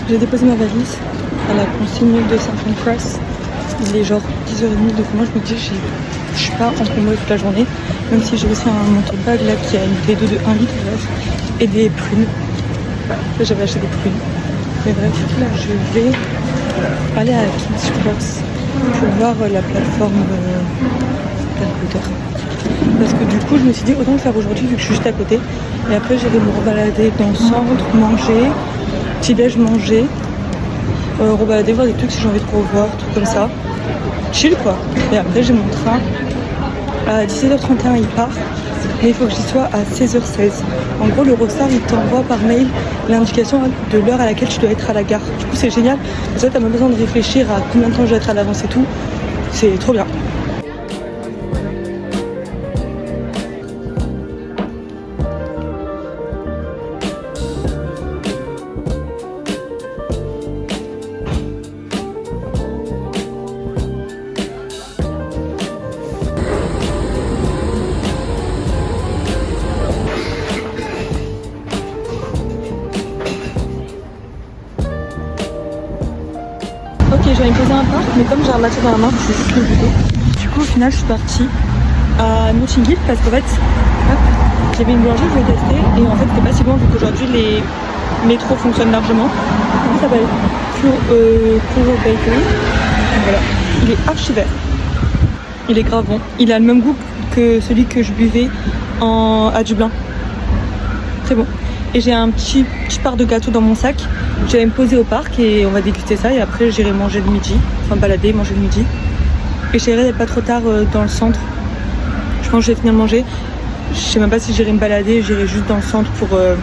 J'ai déposé ma valise à la consigne de Saint-Jean Cross. Il est genre 10h30, donc moi je me dis je suis pas encombrée toute la journée, même si j'ai aussi un manteau de bague là qui a une V2 de 1 litre bref, et des prunes. Voilà, là j'avais acheté des prunes. Mais bref, là je vais aller à King's Cross pour voir la plateforme calculateur. Parce que du coup je me suis dit autant le faire aujourd'hui vu que je suis juste à côté. Et après j'irai me rebalader dans le centre, manger, petit déj manger, rebalader, voir des trucs si j'ai envie de revoir, trucs comme ça. Chill quoi. Et après j'ai mon train à 17h31 il part, mais il faut que j'y sois à 16h16. En gros l'Eurostar il t'envoie par mail l'indication de l'heure à laquelle tu dois être à la gare. Du coup c'est génial, parce que t'as même besoin de réfléchir à combien de temps je dois être à l'avance et tout. C'est trop bien. Ok, j'avais posé un parc, mais comme j'ai un bateau dans la main, je vais juste le goûter. Du coup, au final, je suis partie à Notting Hill parce qu'en fait, j'avais une boulangerie que je voulais tester et en fait, c'était pas si loin vu qu'aujourd'hui les métros fonctionnent largement. Il s'appelle Kuro Bakery. Donc voilà, il est archi vert. Il est grave bon. Il a le même goût que celui que je buvais à Dublin. Très bon. Et j'ai un petit part de gâteau dans mon sac. Je vais me poser au parc et on va déguster ça. Et après, j'irai manger le midi. Enfin, balader, manger le midi. Et j'essaierai d'être pas trop tard dans le centre. Je pense que je vais finir de manger. Je sais même pas si j'irai me balader. J'irai juste dans le centre pour être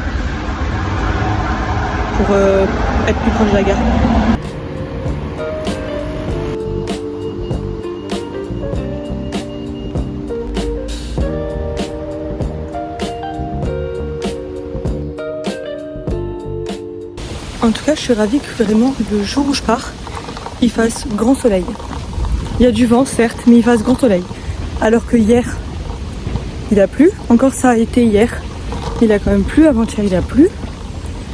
plus proche de la gare. En tout cas, je suis ravie que vraiment le jour où je pars, il fasse grand soleil. Il y a du vent, certes, mais il fasse grand soleil. Alors que hier, il a plu. Encore ça a été hier. Il a quand même plu. Avant-hier, il a plu.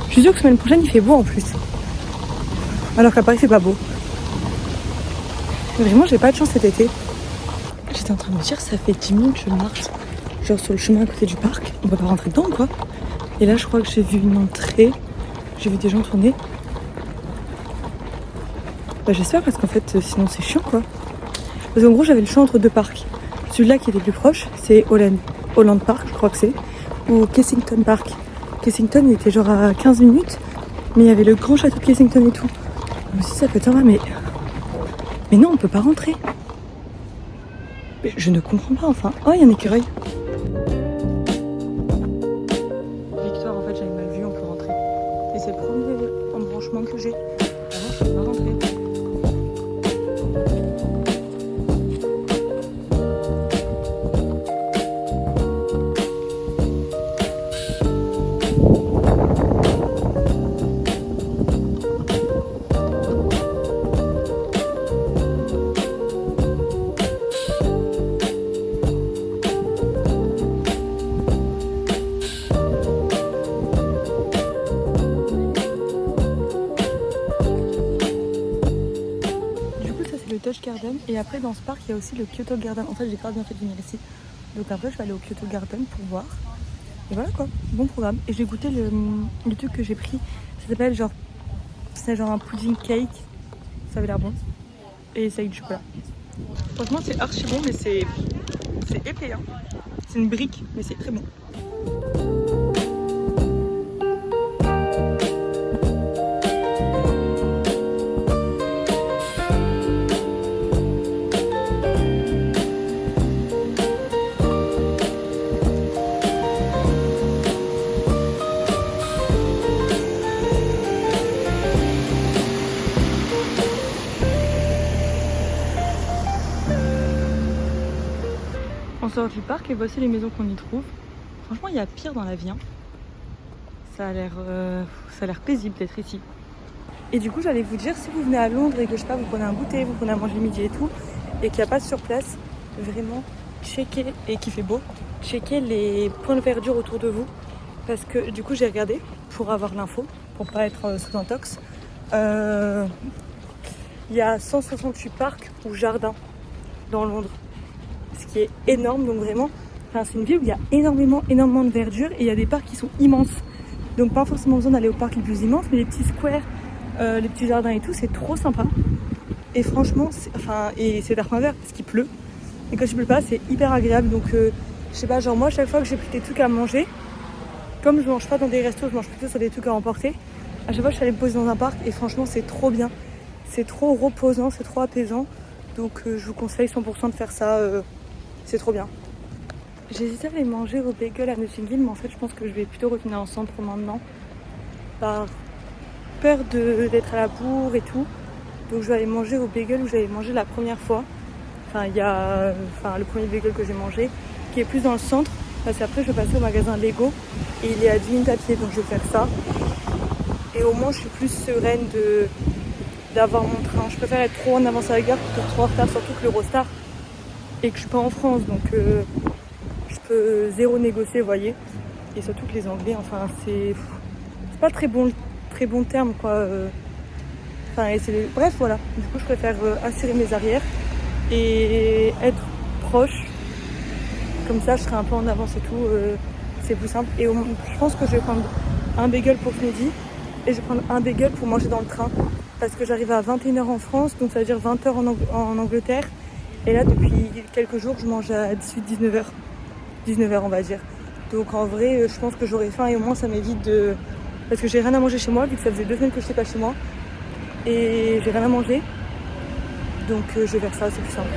Je suis sûre que la semaine prochaine, il fait beau en plus. Alors qu'à Paris, c'est pas beau. Vraiment, j'ai pas de chance cet été. J'étais en train de me dire, ça fait 10 minutes que je marche. Genre sur le chemin à côté du parc. On peut pas rentrer dedans, quoi. Et là, je crois que j'ai vu une entrée. J'ai vu des gens tourner. Bah j'espère parce qu'en fait sinon c'est chiant quoi. Parce qu'en gros j'avais le choix entre deux parcs. Celui-là qui était le plus proche c'est Holland Park je crois que c'est. Ou Kensington Park. Kensington il était genre à 15 minutes. Mais il y avait le grand château de Kensington et tout. Je me suis dit ça peut être sympa mais non on peut pas rentrer. Mais je ne comprends pas enfin. Oh il y a un écureuil. Victoire en fait j'avais mal vu on peut rentrer. Et c'est le premier embranchement que j'ai. Avant, je ne peux pas rentrer. Touch Garden et après dans ce parc il y a aussi le Kyoto Garden. En fait j'ai grave bien fait de venir ici, donc après je vais aller au Kyoto Garden pour voir et voilà quoi, bon programme. Et j'ai goûté le truc que j'ai pris, ça s'appelle genre c'est genre un pudding cake, ça avait l'air bon et c'est avec du chocolat. Franchement c'est archi bon mais c'est épais hein. C'est une brique mais c'est très bon. On sort du parc et voici les maisons qu'on y trouve. Franchement, il y a pire dans la vie. Hein. Ça a l'air paisible d'être ici. Et du coup, j'allais vous dire, si vous venez à Londres et que je sais pas, vous prenez un goûter, vous prenez à manger midi et tout, et qu'il n'y a pas sur place, vraiment checker et qu'il fait beau, checker les points de verdure autour de vous. Parce que du coup, j'ai regardé pour avoir l'info, pour pas être sous intox. Il y a 168 parcs ou jardins dans Londres, ce qui est énorme. Donc vraiment, enfin, c'est une ville où il y a énormément de verdure et il y a des parcs qui sont immenses. Donc pas forcément besoin d'aller au parc les plus immenses, mais les petits squares, les petits jardins et tout, c'est trop sympa. Et franchement, c'est d'art vert parce qu'il pleut. Et quand il pleut pas, c'est hyper agréable. Donc je sais pas, genre moi, à chaque fois que j'ai pris des trucs à manger, comme je mange pas dans des restos, je mange plutôt sur des trucs à emporter. À chaque fois, je suis allée me poser dans un parc et franchement, c'est trop bien. C'est trop reposant, c'est trop apaisant. Donc je vous conseille 100% de faire ça. C'est trop bien. J'hésitais à aller manger au bagel à Notting Hill, mais en fait, je pense que je vais plutôt retourner en centre maintenant. Par peur d'être à la bourre et tout. Donc je vais aller manger au bagel où j'avais mangé la première fois. Le premier bagel que j'ai mangé, qui est plus dans le centre. Parce qu'après, je vais passer au magasin Lego et il est à 10 minutes à pied, donc je vais faire ça. Et au moins, je suis plus sereine d'avoir mon train. Je préfère être trop en avance à la gare plutôt que trop en retard, surtout que l'Eurostar et que je suis pas en France, donc je peux zéro négocier, vous voyez. Et surtout que les Anglais, enfin, c'est pas très bon terme, quoi. Bref, voilà. Du coup, je préfère assurer mes arrières et être proche. Comme ça, je serai un peu en avance et tout. C'est plus simple. Et je pense que je vais prendre un bagel pour ce midi et je vais prendre un bagel pour manger dans le train. Parce que j'arrive à 21h en France, donc ça veut dire 20h en Angleterre. Et là, depuis quelques jours, je mange à 18-19h. 19h, on va dire. Donc en vrai, je pense que j'aurai faim et au moins ça m'évite de... Parce que j'ai rien à manger chez moi, vu que ça faisait 2 semaines que je n'étais pas chez moi. Et j'ai rien à manger. Donc je vais faire ça, c'est plus simple.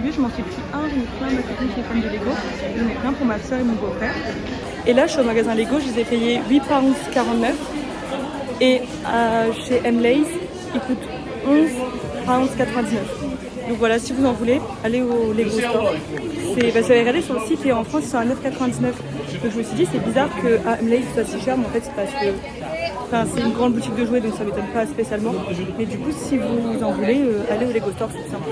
Je m'en suis pris un, j'en ai pris un à ma copine qui est fan de Lego, j'en ai pris un pour ma soeur et mon beau-frère. Et là je suis au magasin Lego, je les ai payés £8,49 et chez Hamleys ils coûtent £11,99. Donc voilà, si vous en voulez, allez au Lego Store. J'avais regardé sur le site et en France ils sont à £9,99. Donc je me suis dit c'est bizarre qu'à Hamleys ça soit si cher, mais en fait c'est parce que c'est une grande boutique de jouets donc ça m'étonne pas spécialement. Mais du coup si vous en voulez, allez au Lego Store, c'est simple.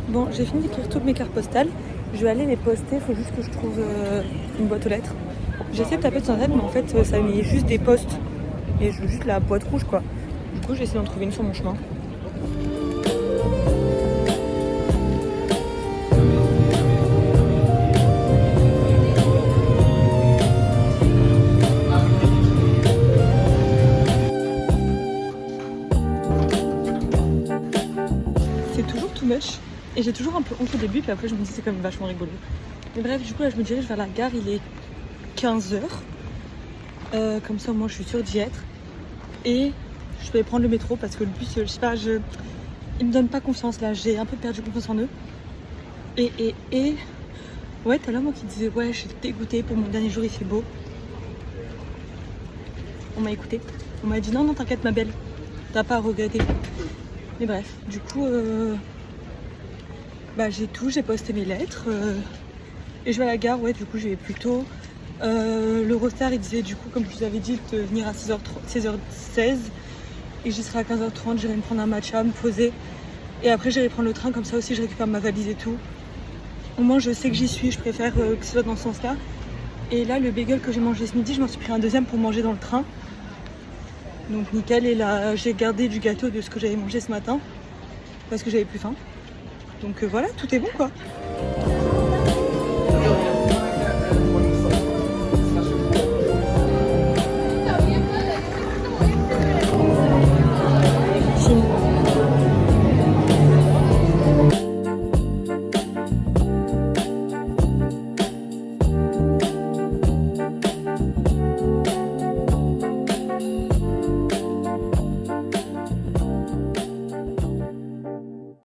Bon, j'ai fini d'écrire toutes mes cartes postales. Je vais aller les poster, il faut juste que je trouve une boîte aux lettres. J'essaie de taper sur internet, mais en fait ça met juste des postes. Et je veux juste la boîte rouge, quoi. Du coup j'essaie d'en trouver une sur mon chemin. C'est toujours tout moche. Et j'ai toujours un peu honte au début, puis après je me dis c'est quand même vachement rigolo. Mais bref, du coup là je me dirige vers la gare, il est 15h. Comme ça au moins je suis sûre d'y être. Et je vais prendre le métro parce que le bus, je sais pas, il me donne pas confiance là, j'ai un peu perdu confiance en eux. Ouais, t'as là moi qui disait ouais je suis dégoûtée pour mon dernier jour, il fait beau. On m'a écouté. On m'a dit non t'inquiète ma belle, t'as pas à regretter. Mais bref, du coup... j'ai posté mes lettres et je vais à la gare, ouais du coup j'y vais plus tôt. L'Eurostar il disait du coup comme je vous avais dit de venir à 16h16 et j'y serai à 15h30, j'irai me prendre un matcha, me poser et après j'irai prendre le train, comme ça aussi je récupère ma valise et tout. Au moins je sais que j'y suis, je préfère que ce soit dans ce sens là. Et là le bagel que j'ai mangé ce midi, je m'en suis pris un deuxième pour manger dans le train. Donc nickel, et là j'ai gardé du gâteau de ce que j'avais mangé ce matin parce que j'avais plus faim. Donc voilà, tout est bon quoi.